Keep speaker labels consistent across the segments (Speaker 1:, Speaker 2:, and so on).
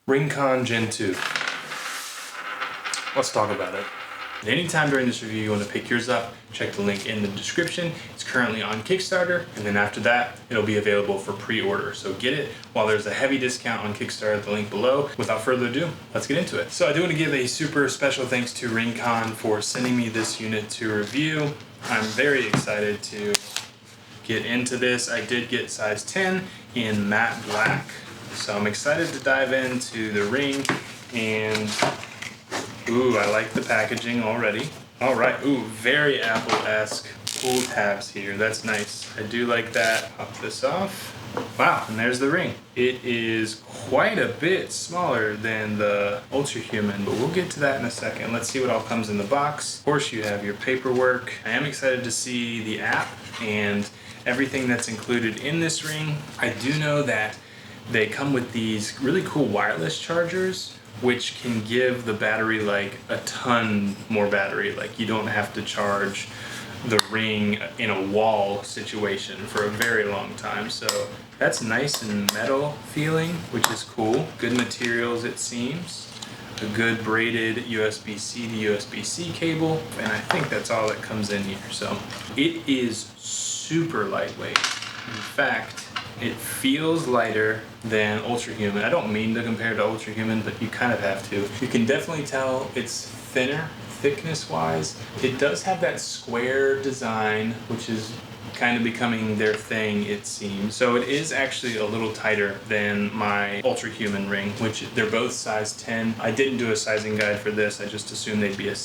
Speaker 1: RingConn Gen 2. Let's talk about it. At any time during this review you want to pick yours up, check the link in the description. It's currently on Kickstarter, and then after that, it'll be available for pre-order. So get it while there's a heavy discount on Kickstarter at the link below. Without further ado, let's get into it. So I do want to give a super special thanks to RingConn for sending me this unit to review. I'm very excited to get into this. I did get size 10 in matte black. So I'm excited to dive into the Ring, and ooh, I like the packaging already. All right, ooh, very Apple-esque pull tabs here. That's nice. I do like that. Pop this off. Wow, and there's the Ring. It is quite a bit smaller than the Ultra Human, but we'll get to that in a second. Let's see what all comes in the box. Of course, you have your paperwork. I am excited to see the app and everything that's included in this Ring. I do know that they come with these really cool wireless chargers, which can give the battery like a ton more battery. Like you don't have to charge the Ring in a wall situation for a very long time. So that's nice and metal feeling, which is cool. Good materials, it seems. A good braided USB-C to USB-C cable, and I think that's all that comes in here. So it is super lightweight. In fact, it feels lighter than Ultra Human. I don't mean to compare to Ultra Human, but you kind of have to. You can definitely tell it's thinner, thickness-wise. It does have that square design, which is kind of becoming their thing, it seems. So it is actually a little tighter than my Ultra Human Ring, which they're both size 10. I didn't do a sizing guide for this. I just assumed they'd be the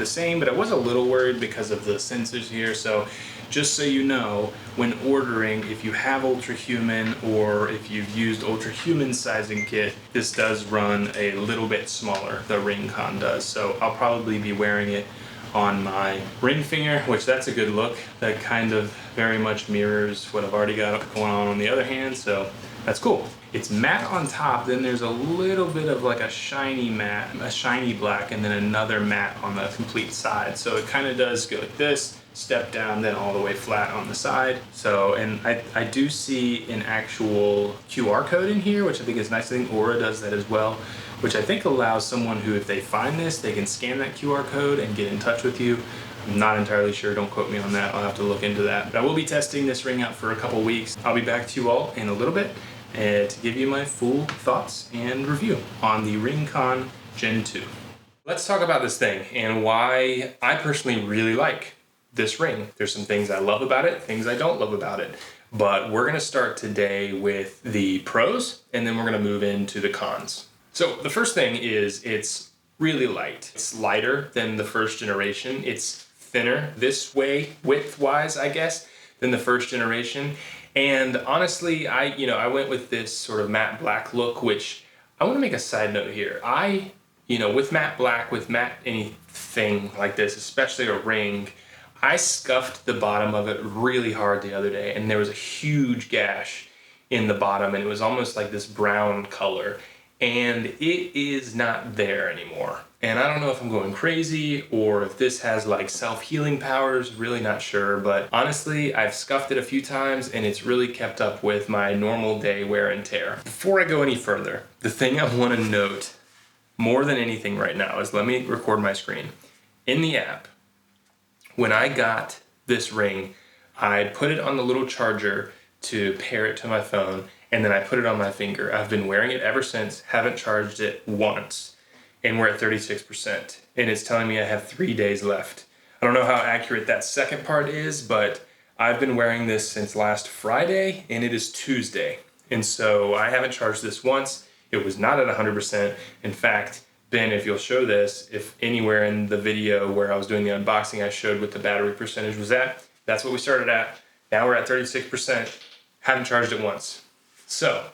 Speaker 1: same, but I was a little worried because of the sensors here. So just so you know, when ordering, if you have Ultra Human or if you've used Ultra Human sizing kit, this does run a little bit smaller, the RingConn does. So I'll probably be wearing it on my ring finger, which that's a good look. That kind of very much mirrors what I've already got going on the other hand, so that's cool. It's matte on top, then there's a little bit of like a shiny matte, a shiny black, and then another matte on the complete side. So it kind of does go like this, step down, then all the way flat on the side. So, and I do see an actual QR code in here, which I think is nice. I think Aura does that as well, which I think allows someone who, if they find this, they can scan that QR code and get in touch with you. I'm not entirely sure, don't quote me on that, I'll have to look into that. But I will be testing this Ring out for a couple weeks. I'll be back to you all in a little bit to give you my full thoughts and review on the RingConn Gen 2. Let's talk about this thing and why I personally really like this Ring. There's some things I love about it, things I don't love about it. But we're gonna start today with the pros, and then we're gonna move into the cons. So the first thing is it's really light. It's lighter than the first generation. It's thinner this way, width-wise, I guess, than the first generation. And honestly, I went with this sort of matte black look, which I want to make a side note here. With matte black, with matte anything like this, especially a Ring, I scuffed the bottom of it really hard the other day, and there was a huge gash in the bottom, and it was almost like this brown color. And it is not there anymore. And I don't know if I'm going crazy or if this has like self-healing powers, really not sure, but honestly, I've scuffed it a few times and it's really kept up with my normal day wear and tear. Before I go any further, the thing I want to note more than anything right now is, let me record my screen. In the app, when I got this Ring, I put it on the little charger to pair it to my phone, and then I put it on my finger. I've been wearing it ever since, haven't charged it once, and we're at 36%, and it's telling me I have 3 days left. I don't know how accurate that second part is, but I've been wearing this since last Friday, and it is Tuesday, and so I haven't charged this once. It was not at 100%. In fact, Ben, if you'll show this, if anywhere in the video where I was doing the unboxing I showed what the battery percentage was at, that's what we started at. Now we're at 36%, haven't charged it once. So,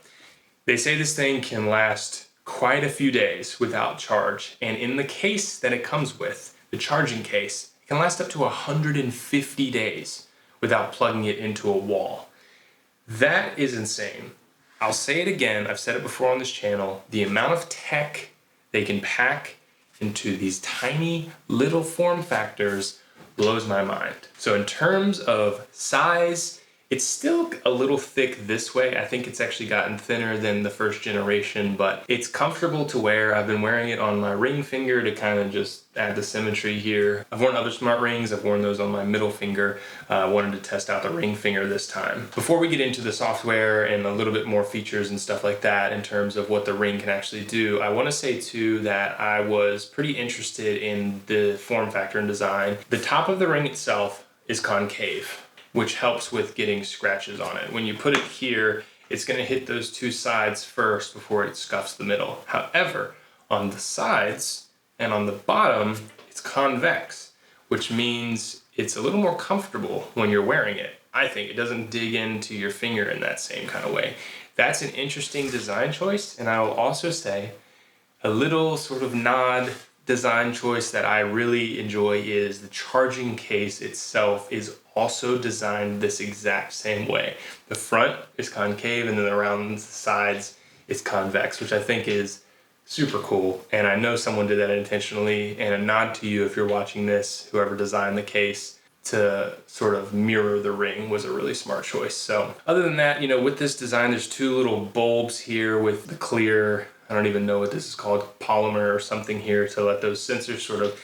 Speaker 1: they say this thing can last quite a few days without charge, and in the case that it comes with, the charging case, it can last up to 150 days without plugging it into a wall. That is insane. I'll say it again, I've said it before on this channel, the amount of tech they can pack into these tiny little form factors blows my mind. So in terms of size It's still a little thick this way. I think it's actually gotten thinner than the first generation, but it's comfortable to wear. I've been wearing it on my ring finger to kind of just add the symmetry here. I've worn other smart rings. I've worn those on my middle finger. I wanted to test out the ring finger this time. Before we get into the software and a little bit more features and stuff like that in terms of what the ring can actually do, I want to say too that I was pretty interested in the form factor and design. The top of the ring itself is concave, which helps with getting scratches on it. When you put it here, it's gonna hit those two sides first before it scuffs the middle. However, on the sides and on the bottom, it's convex, which means it's a little more comfortable when you're wearing it. I think it doesn't dig into your finger in that same kind of way. That's an interesting design choice, and I will also say a little sort of nod design choice that I really enjoy is the charging case itself is also designed this exact same way. The front is concave and then around the sides is convex, which I think is super cool. And I know someone did that intentionally, and a nod to you if you're watching this, whoever designed the case, to sort of mirror the ring was a really smart choice. So other than that, you know, with this design, there's two little bulbs here with the clear, I don't even know what this is called, polymer or something here to let those sensors sort of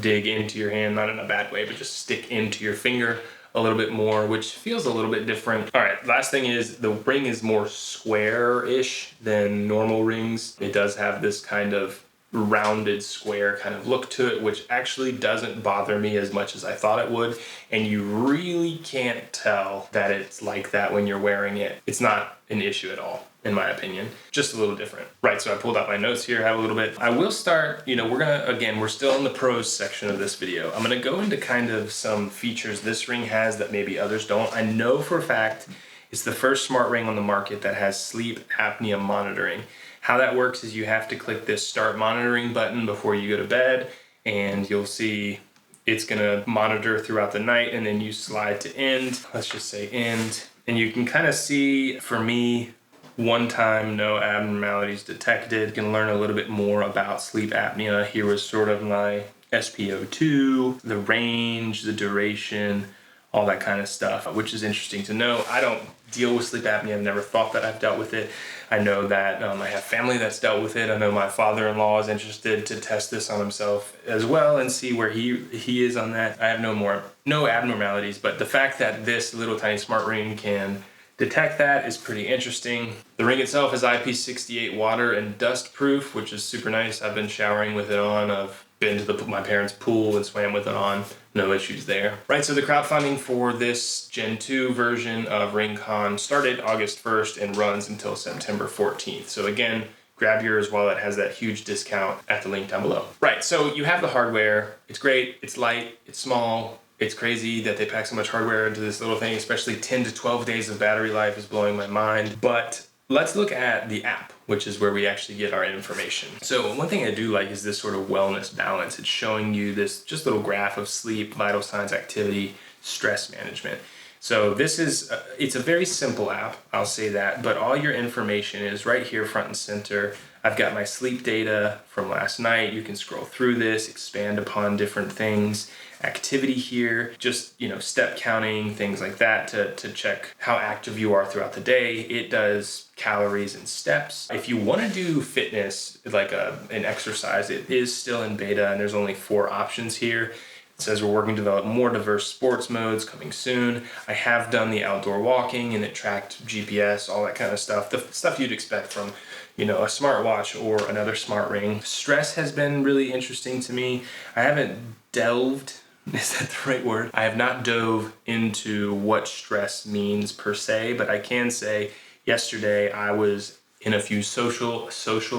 Speaker 1: dig into your hand, not in a bad way, but just stick into your finger a little bit more, which feels a little bit different. All right, last thing is the ring is more square-ish than normal rings. It does have this kind of rounded square kind of look to it, which actually doesn't bother me as much as I thought it would. And you really can't tell that it's like that when you're wearing it. It's not an issue at all, in my opinion. Just a little different. Right, so I pulled out my notes here, have a little bit. I will start, you know, we're still in the pros section of this video. I'm gonna go into kind of some features this ring has that maybe others don't. I know for a fact it's the first smart ring on the market that has sleep apnea monitoring. How that works is you have to click this start monitoring button before you go to bed, and you'll see it's gonna monitor throughout the night, and then you slide to end. Let's just say end. And you can kind of see, for me, one time, no abnormalities detected. You can learn a little bit more about sleep apnea. Here was sort of my SpO2, the range, the duration, all that kind of stuff, which is interesting to know. I don't deal with sleep apnea. I've never thought that I've dealt with it. I know that I have family that's dealt with it. I know my father-in-law is interested to test this on himself as well and see where he is on that. I have no abnormalities, but the fact that this little tiny smart ring can detect that is pretty interesting. The ring itself is IP68 water and dust proof, which is super nice. I've been showering with it on. I've been to my parents' pool and swam with it on. No issues there. Right, so the crowdfunding for this Gen 2 version of RingConn started August 1st and runs until September 14th. So again, grab yours while it has that huge discount at the link down below. Right, so you have the hardware. It's great, it's light, it's small. It's crazy that they pack so much hardware into this little thing, especially 10 to 12 days of battery life is blowing my mind. But let's look at the app, which is where we actually get our information. So one thing I do like is this sort of wellness balance. It's showing you this just little graph of sleep, vital signs, activity, stress management. So this is, it's a very simple app, I'll say that, but all your information is right here front and center. I've got my sleep data from last night. You can scroll through this, expand upon different things. Activity here, just, you know, step counting, things like that to check how active you are throughout the day. It does calories and steps. If you want to do fitness, like an exercise, it is still in beta and there's only 4 options here. It says we're working to develop more diverse sports modes coming soon. I have done the outdoor walking and it tracked GPS, all that kind of stuff. The stuff you'd expect from, you know, a smartwatch or another smart ring. Stress has been really interesting to me. I haven't delved, is that the right word? I have not dove into what stress means per se, but I can say yesterday I was in a few social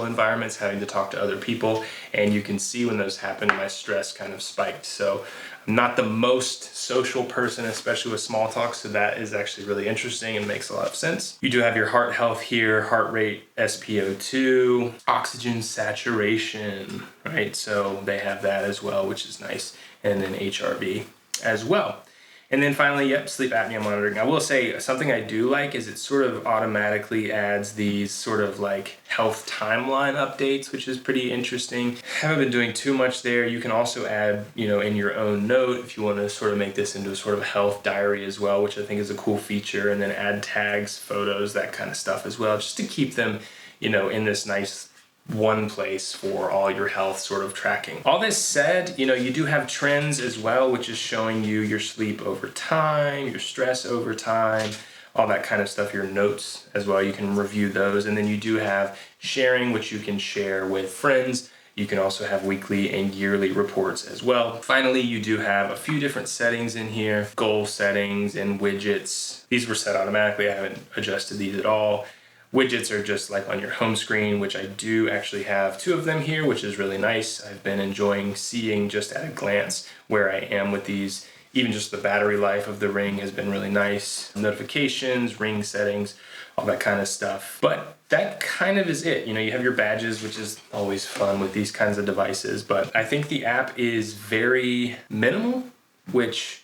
Speaker 1: environments having to talk to other people, and you can see when those happen, my stress kind of spiked. So I'm not the most social person, especially with small talk, so that is actually really interesting and makes a lot of sense. You do have your heart health here, heart rate, SpO2, oxygen saturation, right? So they have that as well, which is nice, and then HRV as well.
Speaker 2: And then finally, yep, sleep apnea monitoring. I will say something I do like is it sort of automatically adds these sort of like health timeline updates, which is pretty interesting. Haven't been doing too much there. You can also add, in your own note if you want to sort of make this into a sort of health diary as well, which I think is a cool feature, and then add tags, photos, that kind of stuff as well, just to keep them, in this nice one place for all your health sort of tracking. All this said, you do have trends as well, which is showing you your sleep over time, your stress over time, all that kind of stuff, your notes as well. You can review those. And then you do have sharing, which you can share with friends. You can also have weekly and yearly reports as well. Finally, you do have a few different settings in here, goal settings and widgets. These were set automatically. I haven't adjusted these at all. Widgets are just like on your home screen, which I do actually have 2 of them here, which is really nice. I've been enjoying seeing just at a glance where I am with these. Even just the battery life of the Ring has been really nice. Notifications, Ring settings, all that kind of stuff. But that kind of is it. You have your badges, which is always fun with these kinds of devices. But I think the app is very minimal, which,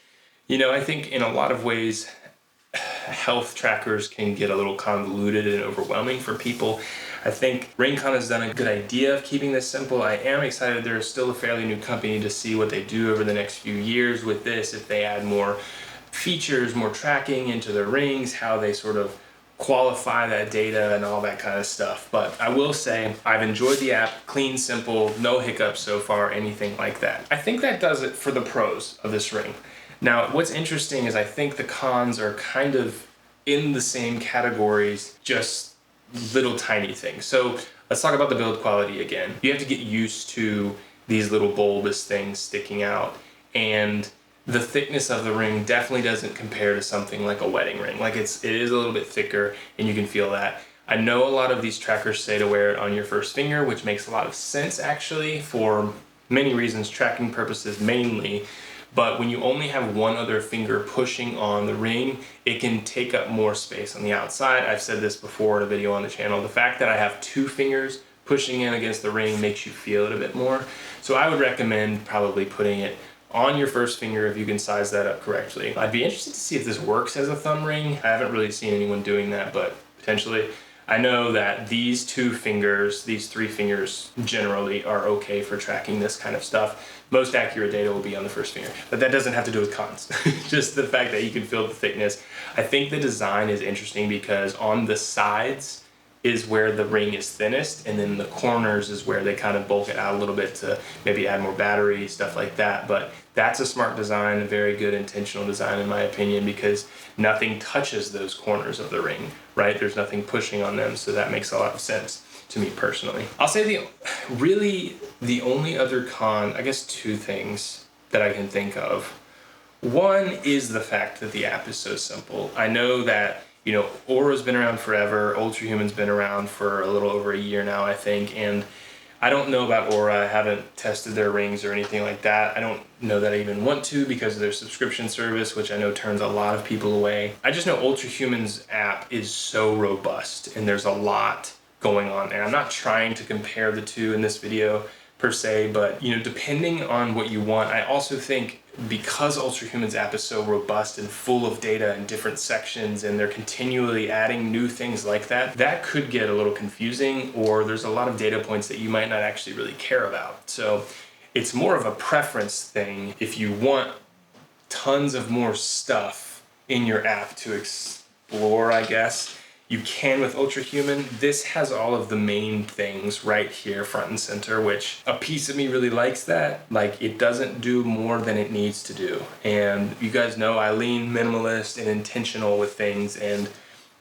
Speaker 2: I think in a lot of ways, health trackers can get a little convoluted and overwhelming for people. I think RingConn has done a good idea of keeping this simple. I am excited they're still a fairly new company to see what they do over the next few years with this, if they add more features, more tracking into their rings, how they sort of qualify that data and all that kind of stuff. But I will say I've enjoyed the app, clean, simple, no hiccups so far, anything like that. I think that does it for the pros of this Ring. Now, what's interesting is I think the cons are kind of in the same categories, just little tiny things. So let's talk about the build quality again. You have to get used to these little bulbous things sticking out, and the thickness of the Ring definitely doesn't compare to something like a wedding ring. Like it is a little bit thicker, and you can feel that. I know a lot of these trackers say to wear it on your first finger, which makes a lot of sense actually for many reasons, tracking purposes mainly. But when you only have one other finger pushing on the Ring, it can take up more space on the outside. I've said this before in a video on the channel. The fact that I have 2 fingers pushing in against the Ring makes you feel it a bit more. So I would recommend probably putting it on your first finger if you can size that up correctly. I'd be interested to see if this works as a thumb ring. I haven't really seen anyone doing that, but potentially. I know that these 2 fingers, these 3 fingers generally are okay for tracking this kind of stuff. Most accurate data will be on the first finger, but that doesn't have to do with cons. Just the fact that you can feel the thickness. I think the design is interesting because on the sides is where the Ring is thinnest, and then the corners is where they kind of bulk it out a little bit to maybe add more battery, stuff like that. But that's a smart design, a very good intentional design in my opinion, because nothing touches those corners of the Ring, right? There's nothing pushing on them, so that makes a lot of sense to me personally. I'll say the only other con, I guess 2 things that I can think of. One is the fact that the app is so simple. I know that Aura's been around forever. Ultrahuman's been around for a little over a year now, I think. And I don't know about Aura. I haven't tested their rings or anything like that. I don't know that I even want to because of their subscription service, which I know turns a lot of people away. I just know Ultrahuman's app is so robust and there's a lot going on there. I'm not trying to compare the 2 in this video per se, but depending on what you want, I also think because Ultrahuman's app is so robust and full of data in different sections and they're continually adding new things like that, that could get a little confusing, or there's a lot of data points that you might not actually really care about. So it's more of a preference thing. If you want tons of more stuff in your app to explore, I guess, you can with Ultrahuman. This has all of the main things right here front and center, which a piece of me really likes that. Like, it doesn't do more than it needs to do. And you guys know I lean minimalist and intentional with things, and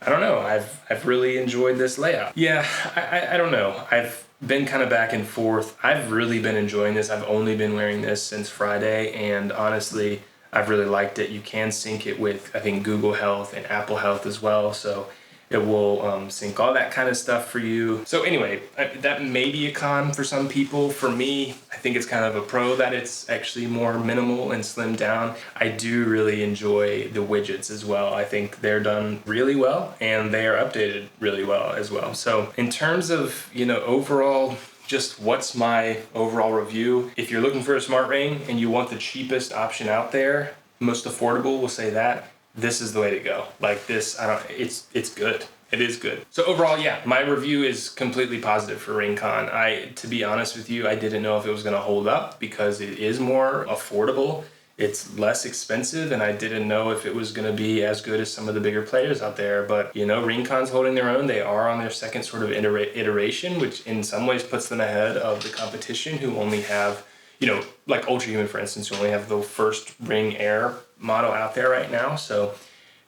Speaker 2: I don't know, I've really enjoyed this layout. Yeah, I don't know. I've been kind of back and forth. I've really been enjoying this. I've only been wearing this since Friday, and honestly, I've really liked it. You can sync it with, I think, Google Health and Apple Health as well. So it will sync all that kind of stuff for you. So anyway, that may be a con for some people. For me, I think it's kind of a pro that it's actually more minimal and slimmed down. I do really enjoy the widgets as well. I think they're done really well and they are updated really well as well. So in terms of, overall, just what's my overall review, if you're looking for a smart ring and you want the cheapest option out there,
Speaker 1: most affordable, we'll say that, this is the way to go. Like this, it's good. It is good. So overall, yeah, my review is completely positive for RingConn. To be honest with you, I didn't know if it was gonna hold up because it is more affordable. It's less expensive, and I didn't know if it was gonna be as good as some of the bigger players out there. But you know, RingConn's holding their own. They are on their second sort of iteration, which in some ways puts them ahead of the competition, who only have, you know, like Ultrahuman, for instance, who only have the first Ring Air model out there right now. So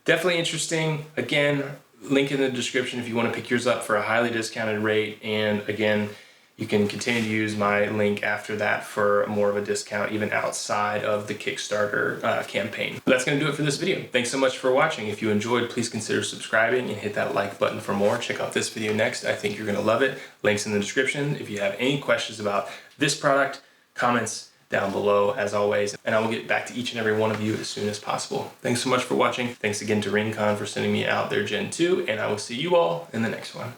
Speaker 1: definitely interesting. Again, link in the description if you want to pick yours up for a highly discounted rate. And again, you can continue to use my link after that for more of a discount, even outside of the Kickstarter campaign. But that's going to do it for this video. Thanks so much for watching. If you enjoyed, please consider subscribing and hit that like button for more. Check out this video next. I think you're going to love it. Links in the description. If you have any questions about this product, comments down below as always, and I will get back to each and every one of you as soon as possible. Thanks so much for watching. Thanks again to RingConn for sending me out their Gen 2, and I will see you all in the next one.